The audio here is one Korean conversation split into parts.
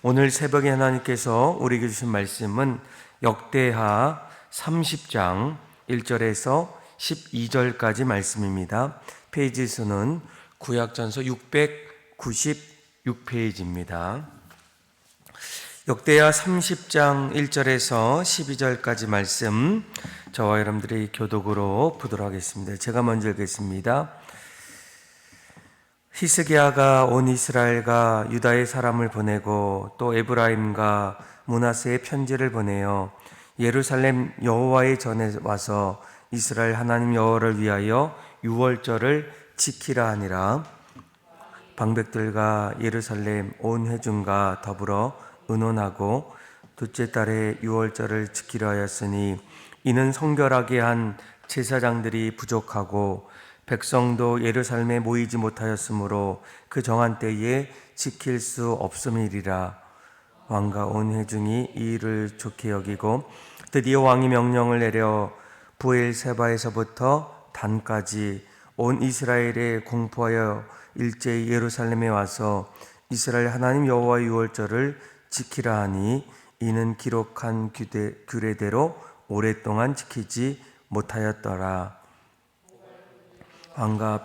오늘 새벽에 하나님께서 우리에게 주신 말씀은 역대하 30장 1절에서 12절까지 말씀입니다. 페이지 수는 구약전서 696페이지입니다. 역대하 30장 1절에서 12절까지 말씀, 저와 여러분들이 교독으로 보도록 하겠습니다. 제가 먼저 읽겠습니다. 히스기야가 온 이스라엘과 유다의 사람을 보내고 또 에브라임과 므낫세의 편지를 보내어 예루살렘 여호와의 전에 와서 이스라엘 하나님 여호와를 위하여 유월절을 지키라 하니라. 방백들과 예루살렘 온 회중과 더불어 의논하고 둘째 달에 유월절을 지키려 하였으니 이는 성결하게 한 제사장들이 부족하고 백성도 예루살렘에 모이지 못하였으므로 그 정한 때에 지킬 수 없음이리라. 왕과 온 회중이 이 일을 좋게 여기고 드디어 왕이 명령을 내려 부엘세바에서부터 단까지 온 이스라엘에 공포하여 일제히 예루살렘에 와서 이스라엘 하나님 여호와의 유월절을 지키라 하니 이는 기록한 규례대로 오랫동안 지키지 못하였더라. 왕과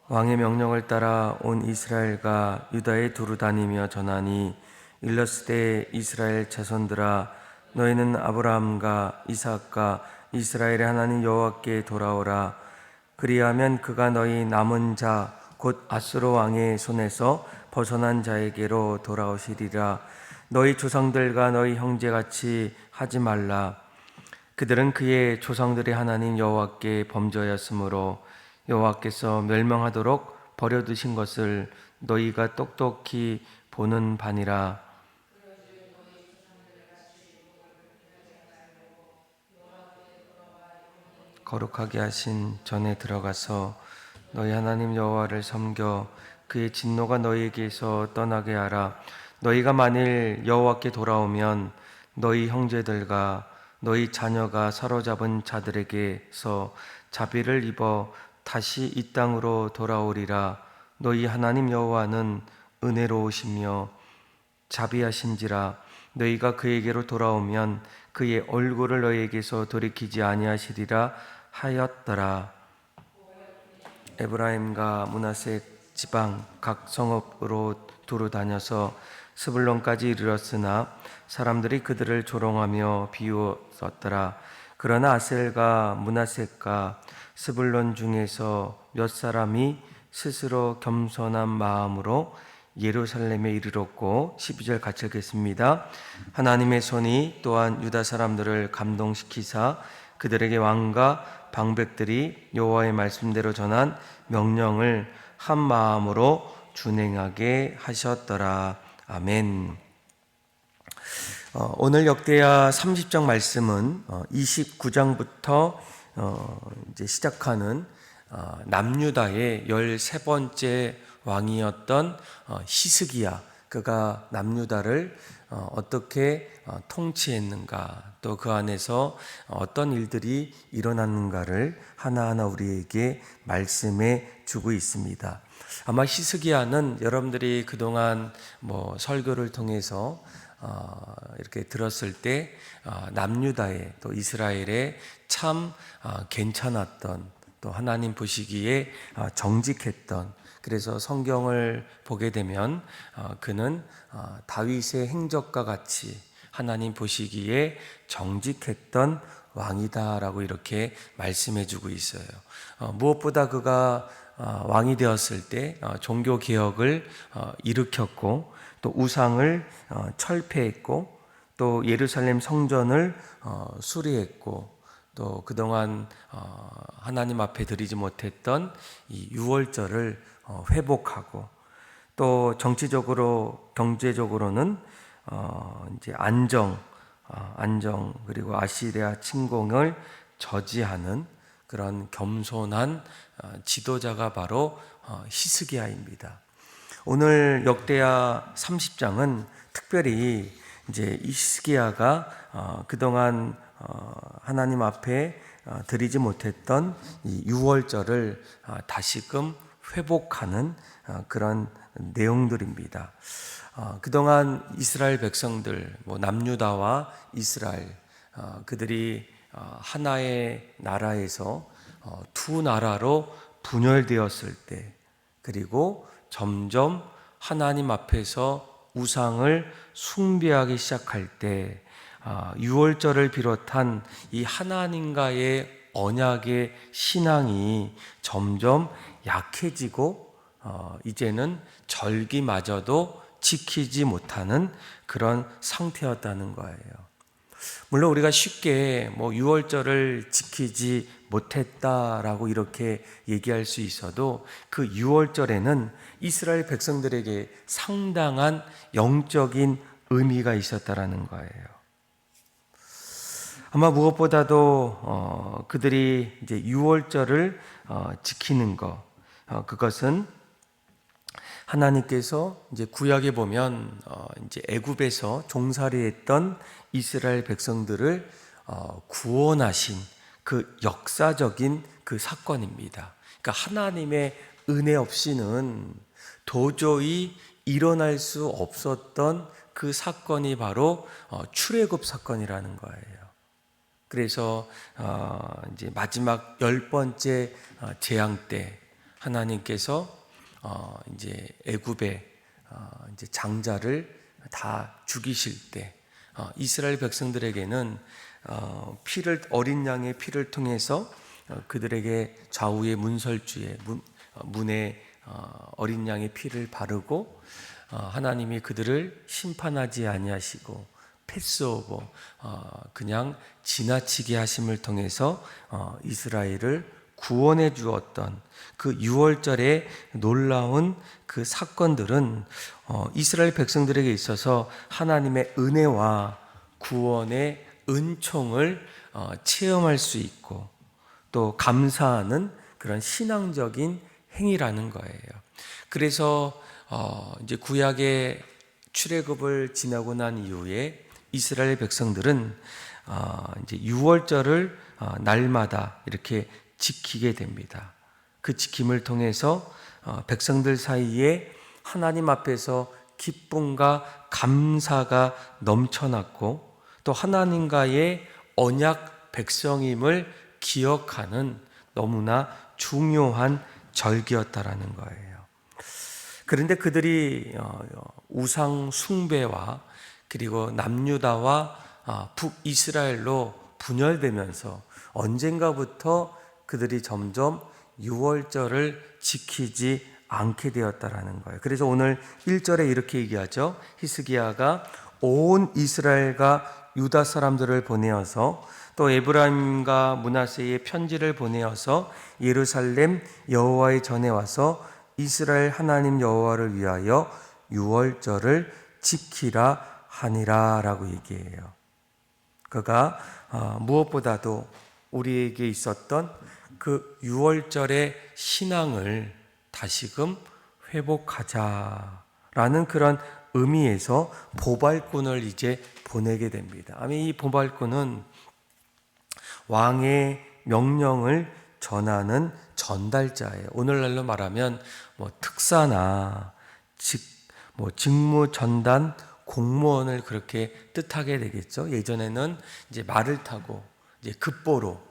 왕의 명령을 따라 온 이스라엘과 유다에 두루 다니며 전하니 일렀으되 이스라엘 자손들아 너희는 아브라함과 이삭과 이스라엘의 하나님 여호와께 돌아오라. 그리하면 그가 너희 남은 자 곧 아수르 왕의 손에서 벗어난 자에게로 돌아오시리라. 너희 조상들과 너희 형제같이 하지 말라. 그들은 그의 조상들의 하나님 여호와께 범죄하였으므로 여호와께서 멸망하도록 버려두신 것을 너희가 똑똑히 보는 바니라. 거룩하게 하신 전에 들어가서 너희 하나님 여호와를 섬겨 그의 진노가 너희에게서 떠나게 하라. 너희가 만일 여호와께 돌아오면 너희 형제들과 너희 자녀가 사로잡은 자들에게서 자비를 입어 다시 이 땅으로 돌아오리라. 너희 하나님 여호와는 은혜로우시며 자비하신지라. 너희가 그에게로 돌아오면 그의 얼굴을 너희에게서 돌이키지 아니하시리라 하였더라. 에브라임과 므낫세 지방 각 성읍으로 두루 다녀서 스불론까지 이르렀으나 사람들이 그들을 조롱하며 비웃었더라. 그러나 아셀과 므낫세가 스불론 중에서 몇 사람이 스스로 겸손한 마음으로 예루살렘에 이르렀고 12절 같이 읽겠습니다. 하나님의 손이 또한 유다 사람들을 감동시키사 그들에게 왕과 방백들이 여호와의 말씀대로 전한 명령을 한 마음으로 준행하게 하셨더라. 아멘. 오늘 역대하 30장 말씀은 29장부터 이제 시작하는 남유다의 13번째 왕이었던 히스기야, 그가 남유다를 어떻게 통치했는가, 또 그 안에서 어떤 일들이 일어났는가를 하나하나 우리에게 말씀해 주고 있습니다. 아마 히스기야는 여러분들이 그동안 설교를 통해서 이렇게 들었을 때 남유다의 또 이스라엘의 참 괜찮았던, 또 하나님 보시기에 정직했던, 그래서 성경을 보게 되면 그는 다윗의 행적과 같이 하나님 보시기에 정직했던 왕이다라고 이렇게 말씀해 주고 있어요. 무엇보다 그가 왕이 되었을 때 종교 개혁을 일으켰고 또 우상을 철폐했고 또 예루살렘 성전을 수리했고 또 그동안 하나님 앞에 드리지 못했던 이 유월절을 회복하고 또 정치적으로 경제적으로는 이제 안정 그리고 아시리아 침공을 저지하는 그런 겸손한 지도자가 바로 히스기야입니다. 오늘 역대하 30장은 특별히 이제 히스기야가 그동안 하나님 앞에 드리지 못했던 이 유월절을 다시금 회복하는 그런 내용들입니다. 그동안 이스라엘 백성들, 남유다와 이스라엘, 그들이 하나의 나라에서 두 나라로 분열되었을 때, 그리고 점점 하나님 앞에서 우상을 숭배하기 시작할 때, 유월절을 비롯한 이 하나님과의 언약의 신앙이 점점 약해지고 이제는 절기마저도 지키지 못하는 그런 상태였다는 거예요. 물론 우리가 쉽게 유월절을 지키지 못했다라고 이렇게 얘기할 수 있어도 그 유월절에는 이스라엘 백성들에게 상당한 영적인 의미가 있었다라는 거예요. 아마 무엇보다도 그들이 이제 유월절을 지키는 것, 그것은 하나님께서 이제 구약에 보면 이제 애굽에서 종살이했던 이스라엘 백성들을 구원하신 그 역사적인 그 사건입니다. 그러니까 하나님의 은혜 없이는 도저히 일어날 수 없었던 그 사건이 바로 출애굽 사건이라는 거예요. 그래서 이제 마지막 10번째 재앙 때 하나님께서 이제 애굽의 이제 장자를 다 죽이실 때 이스라엘 백성들에게는 어린 양의 피를 통해서 그들에게 좌우의 문설주에 문에 어린 양의 피를 바르고 하나님이 그들을 심판하지 아니하시고 패스오버 그냥 지나치게 하심을 통해서 이스라엘을 구원해 주었던 그 유월절의 놀라운 그 사건들은 이스라엘 백성들에게 있어서 하나님의 은혜와 구원의 은총을 체험할 수 있고 또 감사하는 그런 신앙적인 행위라는 거예요. 그래서 이제 구약의 출애굽을 지나고 난 이후에 이스라엘 백성들은 이제 유월절을 날마다 이렇게 지키게 됩니다. 그 지킴을 통해서 백성들 사이에 하나님 앞에서 기쁨과 감사가 넘쳐났고 또 하나님과의 언약 백성임을 기억하는 너무나 중요한 절기였다라는 거예요. 그런데 그들이 우상 숭배와 그리고 남유다와 북이스라엘로 분열되면서 언젠가부터 그들이 점점 유월절을 지키지 않게 되었다라는 거예요. 그래서 오늘 1절에 이렇게 얘기하죠. 히스기야가 온 이스라엘과 유다 사람들을 보내어서 또 에브라임과 므낫세의 편지를 보내어서 예루살렘 여호와의 전에 와서 이스라엘 하나님 여호와를 위하여 유월절을 지키라 하니라라고 얘기해요. 그가 무엇보다도 우리에게 있었던 그 유월절의 신앙을 다시금 회복하자라는 그런 의미에서 보발꾼을 이제 보내게 됩니다. 아니 이 보발꾼은 왕의 명령을 전하는 전달자예요. 오늘날로 말하면 특사나 직무 전단 공무원을 그렇게 뜻하게 되겠죠. 예전에는 이제 말을 타고 이제 급보로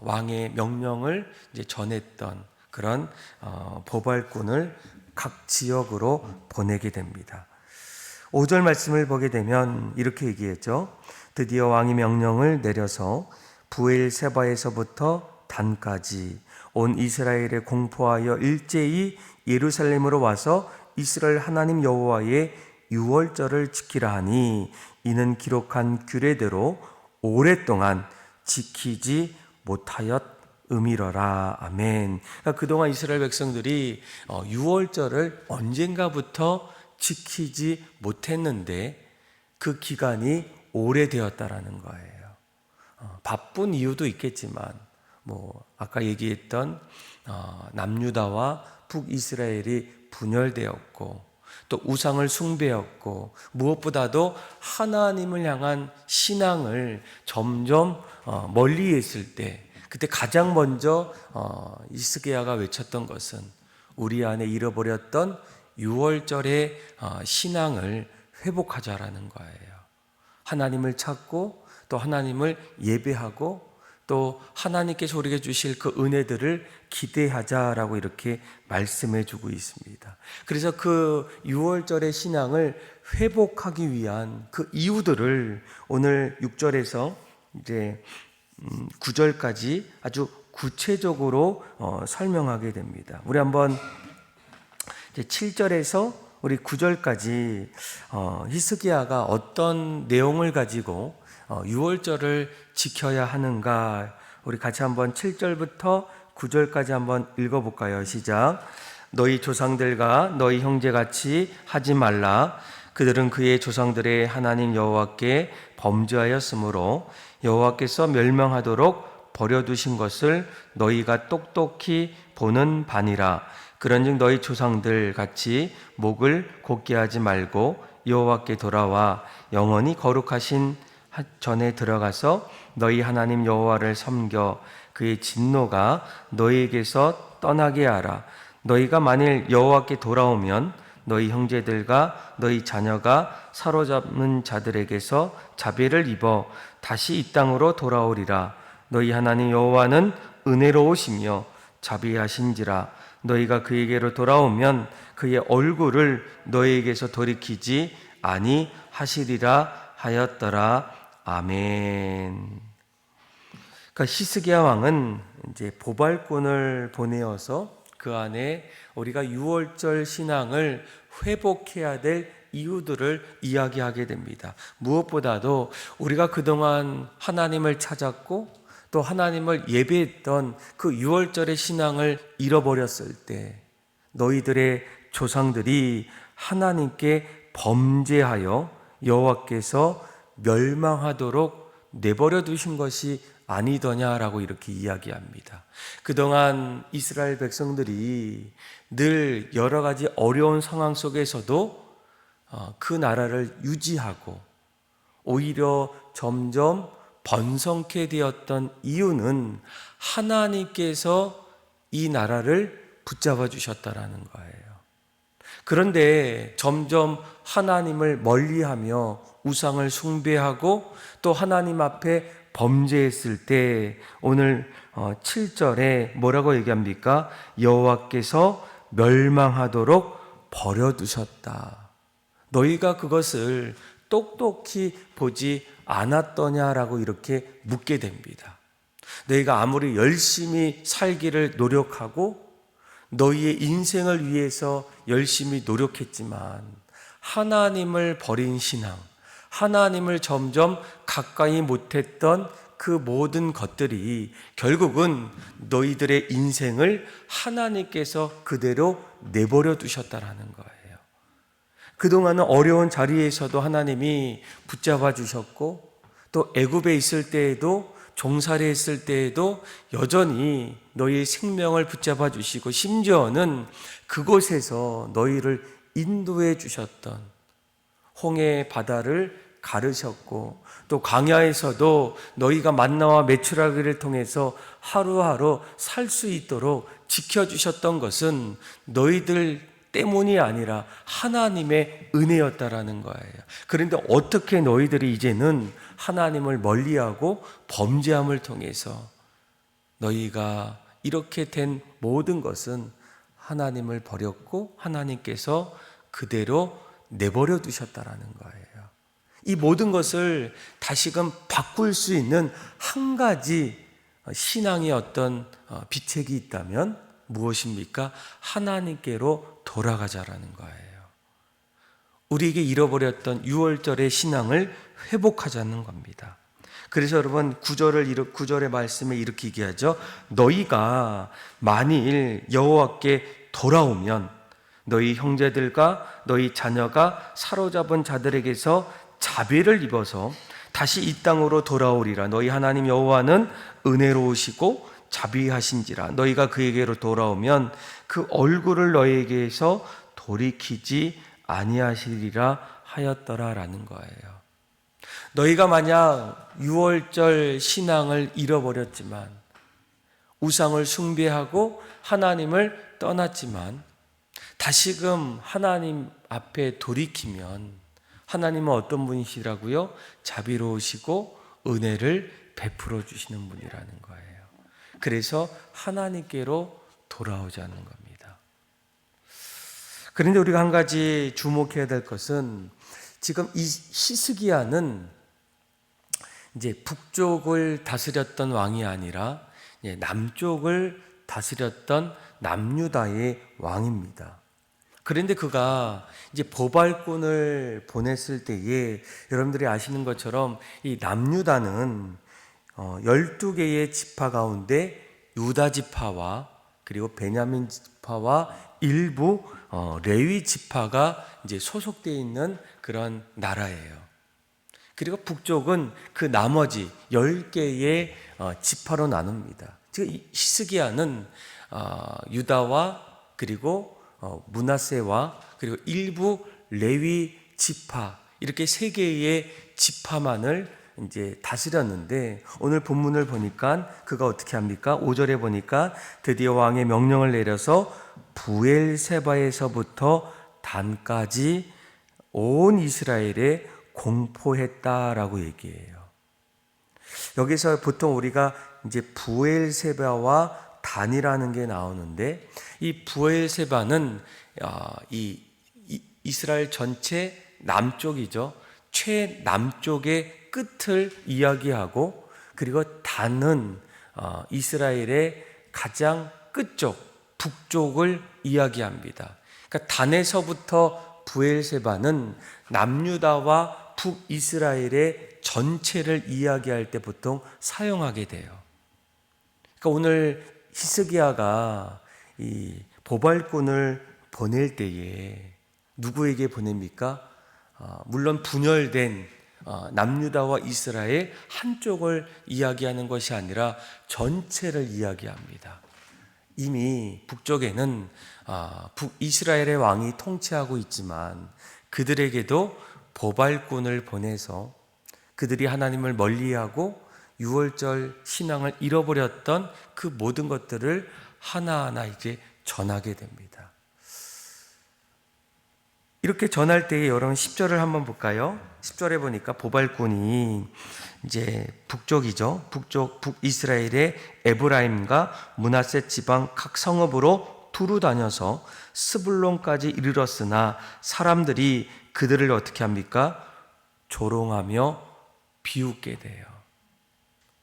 왕의 명령을 이제 전했던 그런 보발꾼을 각 지역으로 보내게 됩니다. 5절 말씀을 보게 되면 이렇게 얘기했죠. 드디어 왕이 명령을 내려서 부엘세바에서부터 단까지 온 이스라엘에 공포하여 일제히 예루살렘으로 와서 이스라엘 하나님 여호와의 유월절을 지키라 하니 이는 기록한 규례대로 오랫동안 지키지 못하였음이러라. 아멘. 그러니까 그동안 이스라엘 백성들이 유월절을 언젠가부터 지키지 못했는데 그 기간이 오래되었다라는 거예요. 바쁜 이유도 있겠지만 아까 얘기했던 남유다와 북이스라엘이 분열되었고 또 우상을 숭배했고 무엇보다도 하나님을 향한 신앙을 점점 멀리 했을 때 그때 가장 먼저 히스기야가 외쳤던 것은 우리 안에 잃어버렸던 유월절의 신앙을 회복하자라는 거예요. 하나님을 찾고 또 하나님을 예배하고 또 하나님께서 우리에게 주실 그 은혜들을 기대하자라고 이렇게 말씀해 주고 있습니다. 그래서 그 유월절의 신앙을 회복하기 위한 그 이유들을 오늘 6절에서 이제 9절까지 아주 구체적으로 설명하게 됩니다. 우리 한번 이제 7절에서 우리 9절까지 히스기야가 어떤 내용을 가지고 유월절을 지켜야 하는가, 우리 같이 한번 7절부터 9절까지 한번 읽어볼까요? 시작. 너희 조상들과 너희 형제같이 하지 말라. 그들은 그의 조상들의 하나님 여호와께 범죄하였으므로 여호와께서 멸망하도록 버려두신 것을 너희가 똑똑히 보는 바니라. 그런즉 너희 조상들 같이 목을 곧게 하지 말고 여호와께 돌아와 영원히 거룩하신 전에 들어가서 너희 하나님 여호와를 섬겨 그의 진노가 너희에게서 떠나게 하라. 너희가 만일 여호와께 돌아오면 너희 형제들과 너희 자녀가 사로잡는 자들에게서 자비를 입어 다시 이 땅으로 돌아오리라. 너희 하나님 여호와는 은혜로우시며 자비하신지라. 너희가 그에게로 돌아오면 그의 얼굴을 너희에게서 돌이키지 아니하시리라 하였더라. 아멘. 그러니까 히스기야 왕은 이제 보발꾼을 보내어서 그 안에 우리가 유월절 신앙을 회복해야 될 이유들을 이야기하게 됩니다. 무엇보다도 우리가 그동안 하나님을 찾았고 또 하나님을 예배했던 그 유월절의 신앙을 잃어버렸을 때 너희들의 조상들이 하나님께 범죄하여 여호와께서 멸망하도록 내버려 두신 것이 아니더냐라고 이렇게 이야기합니다. 그동안 이스라엘 백성들이 늘 여러 가지 어려운 상황 속에서도 그 나라를 유지하고 오히려 점점 번성케 되었던 이유는 하나님께서 이 나라를 붙잡아 주셨다라는 거예요. 그런데 점점 하나님을 멀리하며 우상을 숭배하고 또 하나님 앞에 범죄했을 때 오늘 7절에 뭐라고 얘기합니까? 여호와께서 멸망하도록 버려두셨다. 너희가 그것을 똑똑히 보지 않았더냐라고 이렇게 묻게 됩니다. 너희가 아무리 열심히 살기를 노력하고 너희의 인생을 위해서 열심히 노력했지만 하나님을 버린 신앙, 하나님을 점점 가까이 못했던 그 모든 것들이 결국은 너희들의 인생을 하나님께서 그대로 내버려 두셨다라는 거예요. 그동안은 어려운 자리에서도 하나님이 붙잡아 주셨고 또 애굽에 있을 때에도 종살이 했을 때에도 여전히 너희의 생명을 붙잡아 주시고 심지어는 그곳에서 너희를 인도해 주셨던 홍해 바다를 가르셨고 또 광야에서도 너희가 만나와 메추라기를 통해서 하루하루 살 수 있도록 지켜주셨던 것은 너희들 때문이 아니라 하나님의 은혜였다라는 거예요. 그런데 어떻게 너희들이 이제는 하나님을 멀리하고 범죄함을 통해서 너희가 이렇게 된 모든 것은 하나님을 버렸고 하나님께서 그대로 내버려 두셨다라는 거예요. 이 모든 것을 다시금 바꿀 수 있는 한 가지 신앙의 어떤 비책이 있다면 무엇입니까? 하나님께로 돌아가자라는 거예요. 우리에게 잃어버렸던 유월절의 신앙을 회복하자는 겁니다. 그래서 여러분 9절의 말씀에 이렇게 얘기하죠. 너희가 만일 여호와께 돌아오면 너희 형제들과 너희 자녀가 사로잡은 자들에게서 자비를 입어서 다시 이 땅으로 돌아오리라. 너희 하나님 여호와는 은혜로우시고 자비하신지라. 너희가 그에게로 돌아오면 그 얼굴을 너희에게서 돌이키지 아니하시리라 하였더라라는 거예요. 너희가 만약 유월절 신앙을 잃어버렸지만 우상을 숭배하고 하나님을 떠났지만 다시금 하나님 앞에 돌이키면 하나님은 어떤 분이시라고요? 자비로우시고 은혜를 베풀어 주시는 분이라는 거예요. 그래서 하나님께로 돌아오자는 겁니다. 그런데 우리가 한 가지 주목해야 될 것은 지금 이 히스기야는 이제 북쪽을 다스렸던 왕이 아니라 남쪽을 다스렸던 남유다의 왕입니다. 그런데 그가 이제 보발꾼을 보냈을 때에 여러분들이 아시는 것처럼 이 남유다는 12개의 지파 가운데 유다 지파와 그리고 베냐민 지파와 일부 레위 지파가 이제 소속되어 있는 그런 나라예요. 그리고 북쪽은 그 나머지 10개의 지파로 나눕니다. 즉 히스기야는 유다와 그리고 므낫세와 그리고 일부 레위 지파 이렇게 3개의 지파만을 이제 다스렸는데 오늘 본문을 보니까 그가 어떻게 합니까? 5절에 보니까 드디어 왕의 명령을 내려서 부엘세바에서부터 단까지 온 이스라엘에 공포했다라고 얘기해요. 여기서 보통 우리가 이제 부엘세바와 단이라는 게 나오는데 이 부엘세바는 이 이스라엘 전체 남쪽이죠. 최남쪽의 끝을 이야기하고 그리고 단은 이스라엘의 가장 끝쪽 북쪽을 이야기합니다. 그러니까 단에서부터 부엘세바는 남유다와 북이스라엘의 전체를 이야기할 때 보통 사용하게 돼요. 그러니까 오늘 히스기야가 이 보발꾼을 보낼 때에 누구에게 보냅니까? 물론 분열된 남유다와 이스라엘 한쪽을 이야기하는 것이 아니라 전체를 이야기합니다. 이미 북쪽에는 북이스라엘의 왕이 통치하고 있지만 그들에게도 보발꾼을 보내서 그들이 하나님을 멀리하고 유월절 신앙을 잃어버렸던 그 모든 것들을 하나하나 이제 전하게 됩니다. 이렇게 전할 때에 여러분 10절을 한번 볼까요? 10절에 보니까 보발꾼이 이제 북쪽이죠. 북이스라엘의 에브라임과 므낫세 지방 각 성읍으로 두루 다녀서 스불론까지 이르렀으나 사람들이 그들을 어떻게 합니까? 조롱하며 비웃게 돼요.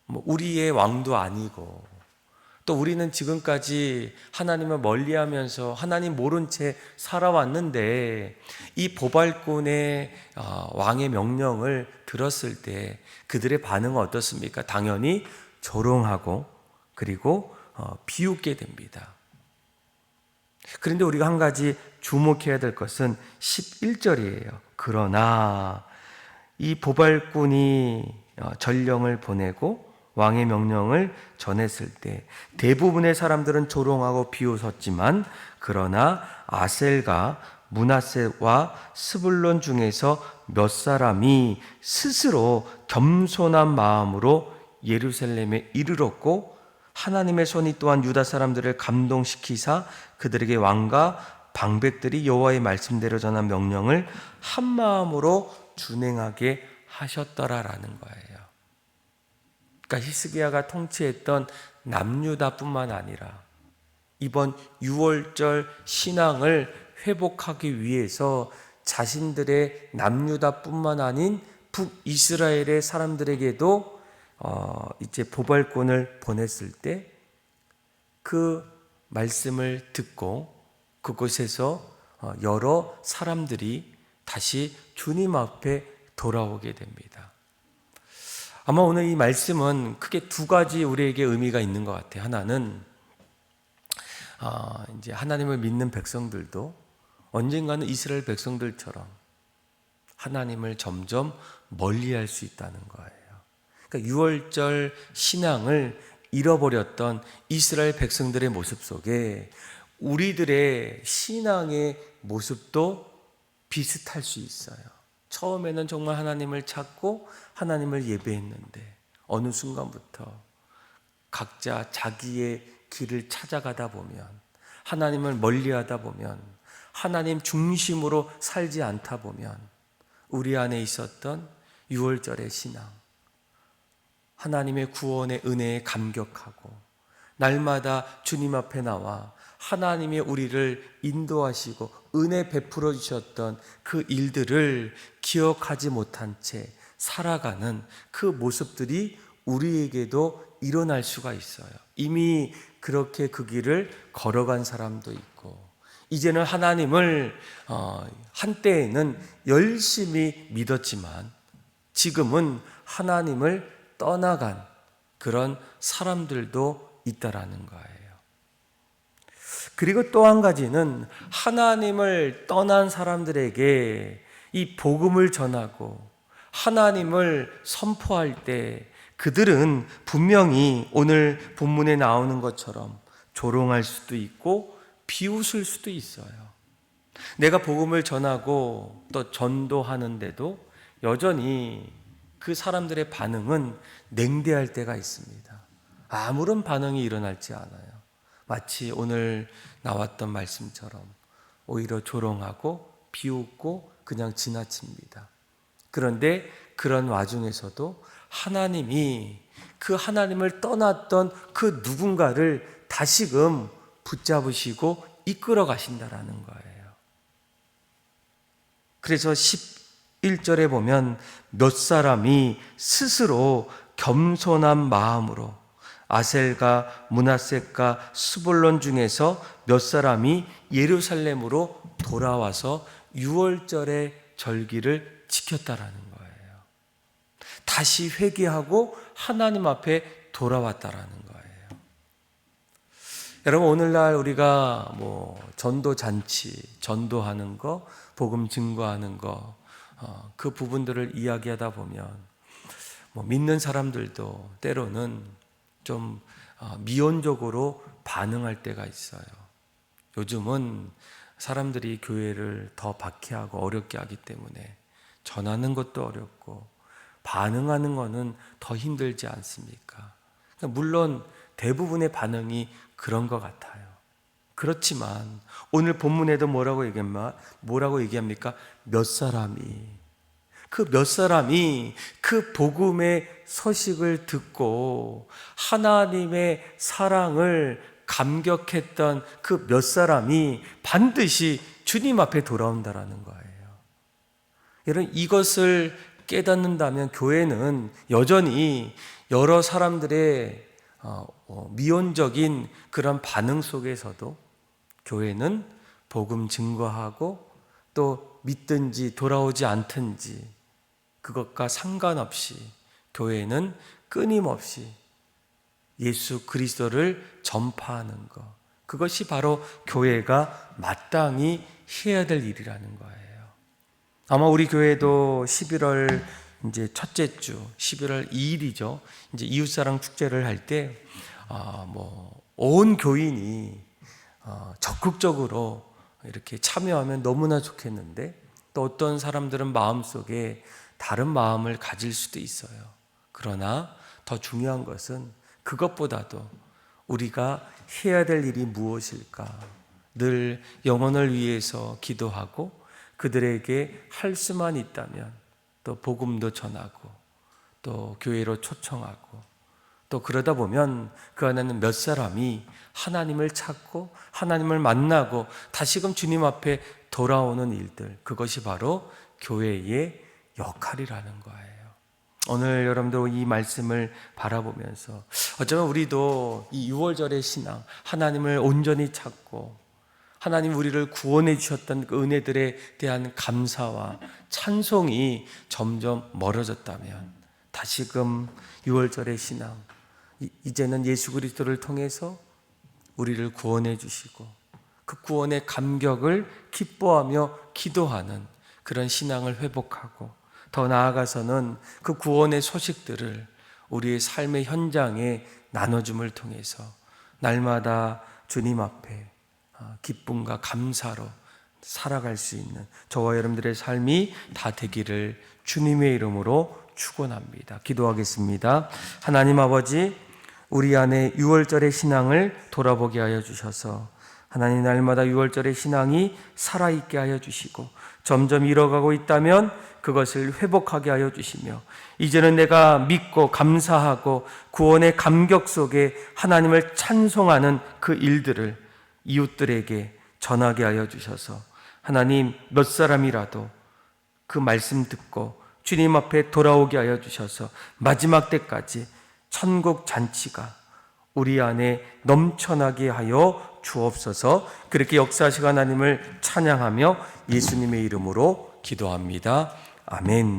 우리의 왕도 아니고 또 우리는 지금까지 하나님을 멀리하면서 하나님 모른 채 살아왔는데 이 보발꾼의 왕의 명령을 들었을 때 그들의 반응은 어떻습니까? 당연히 조롱하고 그리고 비웃게 됩니다. 그런데 우리가 한 가지 주목해야 될 것은 11절이에요. 그러나 이 보발꾼이 전령을 보내고 왕의 명령을 전했을 때 대부분의 사람들은 조롱하고 비웃었지만 그러나 아셀과 므낫세와 스불론 중에서 몇 사람이 스스로 겸손한 마음으로 예루살렘에 이르렀고 하나님의 손이 또한 유다 사람들을 감동시키사 그들에게 왕과 방백들이 여호와의 말씀대로 전한 명령을 한 마음으로 준행하게 하셨더라라는 거예요. 그러니까 히스기야가 통치했던 남유다뿐만 아니라 이번 유월절 신앙을 회복하기 위해서 자신들의 남유다뿐만 아닌 북이스라엘의 사람들에게도 이제 보발꾼을 보냈을 때 그 말씀을 듣고 그곳에서 여러 사람들이 다시 주님 앞에 돌아오게 됩니다. 아마 오늘 이 말씀은 크게 두 가지 우리에게 의미가 있는 것 같아요. 하나는 이제 하나님을 믿는 백성들도 언젠가는 이스라엘 백성들처럼 하나님을 점점 멀리할 수 있다는 거예요. 그러니까 유월절 신앙을 잃어버렸던 이스라엘 백성들의 모습 속에 우리들의 신앙의 모습도 비슷할 수 있어요. 처음에는 정말 하나님을 찾고 하나님을 예배했는데 어느 순간부터 각자 자기의 길을 찾아가다 보면 하나님을 멀리하다 보면 하나님 중심으로 살지 않다 보면 우리 안에 있었던 유월절의 신앙, 하나님의 구원의 은혜에 감격하고 날마다 주님 앞에 나와 하나님의 우리를 인도하시고 은혜 베풀어 주셨던 그 일들을 기억하지 못한 채 살아가는 그 모습들이 우리에게도 일어날 수가 있어요. 이미 그렇게 그 길을 걸어간 사람도 있고, 이제는 하나님을 한때에는 열심히 믿었지만 지금은 하나님을 떠나간 그런 사람들도 있다라는 거예요. 그리고 또 한 가지는 하나님을 떠난 사람들에게 이 복음을 전하고 하나님을 선포할 때 그들은 분명히 오늘 본문에 나오는 것처럼 조롱할 수도 있고 비웃을 수도 있어요. 내가 복음을 전하고 또 전도하는데도 여전히 그 사람들의 반응은 냉대할 때가 있습니다. 아무런 반응이 일어나지 않아요. 마치 오늘 나왔던 말씀처럼 오히려 조롱하고 비웃고 그냥 지나칩니다. 그런데 그런 와중에서도 하나님이 그 하나님을 떠났던 그 누군가를 다시금 붙잡으시고 이끌어 가신다라는 거예요. 그래서 11절에 보면 몇 사람이 스스로 겸손한 마음으로 아셀과 므낫세과 스불론 중에서 몇 사람이 예루살렘으로 돌아와서 유월절의 절기를 지켰다라는 거예요. 다시 회개하고 하나님 앞에 돌아왔다라는 거예요. 여러분, 오늘날 우리가 전도 잔치, 전도하는 거, 복음 증거하는 거, 그 부분들을 이야기하다 보면 믿는 사람들도 때로는 좀 미온적으로 반응할 때가 있어요. 요즘은 사람들이 교회를 더 박해하고 어렵게 하기 때문에 전하는 것도 어렵고 반응하는 것은 더 힘들지 않습니까? 물론 대부분의 반응이 그런 것 같아요. 그렇지만 오늘 본문에도 뭐라고 얘기합니까? 몇 사람이 그 복음의 소식을 듣고 하나님의 사랑을 감격했던 그 몇 사람이 반드시 주님 앞에 돌아온다라는 거예요. 여러분, 이것을 깨닫는다면 교회는 여전히 여러 사람들의 미온적인 그런 반응 속에서도 교회는 복음 증거하고 또 믿든지 돌아오지 않든지 그것과 상관없이 교회는 끊임없이 예수 그리스도를 전파하는 것, 그것이 바로 교회가 마땅히 해야 될 일이라는 거예요. 아마 우리 교회도 11월 이제 첫째 주 11월 2일이죠. 이제 이웃사랑 축제를 할 때 온 교인이 적극적으로 이렇게 참여하면 너무나 좋겠는데, 또 어떤 사람들은 마음속에 다른 마음을 가질 수도 있어요. 그러나 더 중요한 것은 그것보다도 우리가 해야 될 일이 무엇일까? 늘 영혼을 위해서 기도하고 그들에게 할 수만 있다면 또 복음도 전하고 또 교회로 초청하고, 또 그러다 보면 그 안에는 몇 사람이 하나님을 찾고 하나님을 만나고 다시금 주님 앞에 돌아오는 일들, 그것이 바로 교회의 역할이라는 거예요. 오늘 여러분들 이 말씀을 바라보면서 어쩌면 우리도 이 6월절의 신앙, 하나님을 온전히 찾고 하나님 우리를 구원해 주셨던 그 은혜들에 대한 감사와 찬송이 점점 멀어졌다면 다시금 6월절의 신앙, 이제는 예수 그리스도를 통해서 우리를 구원해 주시고 그 구원의 감격을 기뻐하며 기도하는 그런 신앙을 회복하고, 더 나아가서는 그 구원의 소식들을 우리의 삶의 현장에 나눠줌을 통해서 날마다 주님 앞에 기쁨과 감사로 살아갈 수 있는 저와 여러분들의 삶이 다 되기를 주님의 이름으로 축원합니다. 기도하겠습니다. 하나님 아버지, 우리 안에 6월절의 신앙을 돌아보게 하여 주셔서 하나님, 날마다 유월절의 신앙이 살아있게 하여 주시고, 점점 잃어가고 있다면 그것을 회복하게 하여 주시며, 이제는 내가 믿고 감사하고 구원의 감격 속에 하나님을 찬송하는 그 일들을 이웃들에게 전하게 하여 주셔서, 하나님, 몇 사람이라도 그 말씀 듣고 주님 앞에 돌아오게 하여 주셔서 마지막 때까지 천국 잔치가 우리 안에 넘쳐나게 하여 주옵소서. 그렇게 역사하시고 하나님을 찬양하며 예수님의 이름으로 기도합니다. 아멘.